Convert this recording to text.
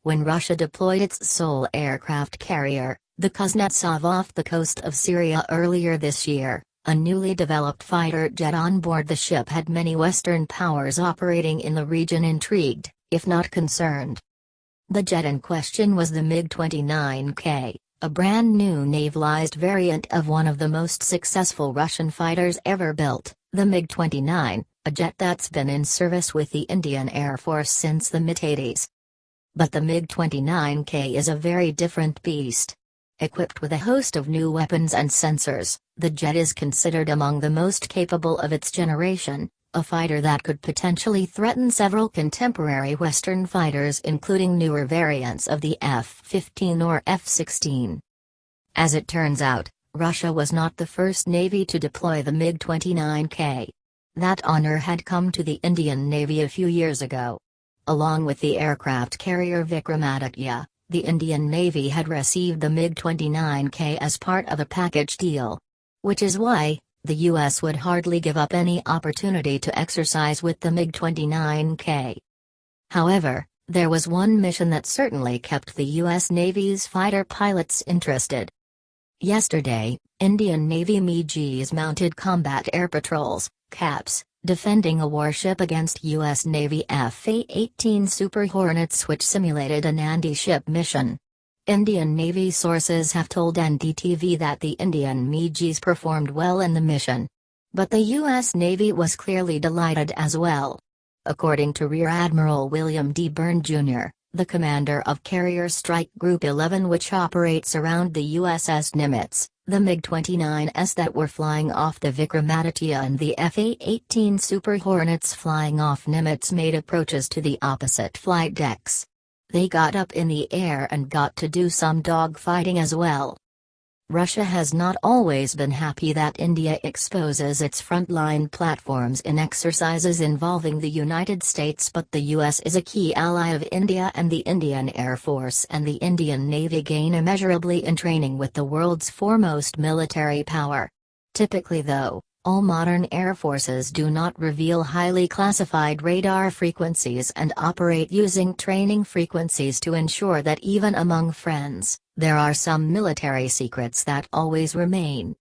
when Russia deployed its sole aircraft carrier, the Kuznetsov, off the coast of Syria earlier this year. A newly developed fighter jet on board the ship had many Western powers operating in the region intrigued, if not concerned. The jet in question was the MiG-29K, a brand new navalised variant of one of the most successful Russian fighters ever built, the MiG-29, a jet that's been in service with the Indian Air Force since the mid-80s. But the MiG-29K is a very different beast. Equipped with a host of new weapons and sensors, the jet is considered among the most capable of its generation, a fighter that could potentially threaten several contemporary Western fighters, including newer variants of the F-15 or F-16. As it turns out, Russia was not the first navy to deploy the MiG-29K. That honor had come to the Indian Navy a few years ago. Along with the aircraft carrier Vikramaditya, the Indian Navy had received the MiG-29K as part of a package deal. Which is why, the U.S. would hardly give up any opportunity to exercise with the MiG-29K. However, there was one mission that certainly kept the U.S. Navy's fighter pilots interested. Yesterday, Indian Navy MiGs mounted combat air patrols, CAPs, defending a warship against U.S. Navy F-18 Super Hornets, which simulated an anti-ship mission. Indian Navy sources have told NDTV that the Indian MiGs performed well in the mission. But the U.S. Navy was clearly delighted as well. According to Rear Admiral William D. Byrne, Jr., the commander of Carrier Strike Group 11, which operates around the USS Nimitz, the MiG-29s that were flying off the Vikramaditya and the F-18 Super Hornets flying off Nimitz made approaches to the opposite flight decks. They got up in the air and got to do some dogfighting as well. Russia has not always been happy that India exposes its frontline platforms in exercises involving the United States, but the US is a key ally of India, and the Indian Air Force and the Indian Navy gain immeasurably in training with the world's foremost military power. Typically though, all modern air forces do not reveal highly classified radar frequencies and operate using training frequencies to ensure that even among friends, there are some military secrets that always remain.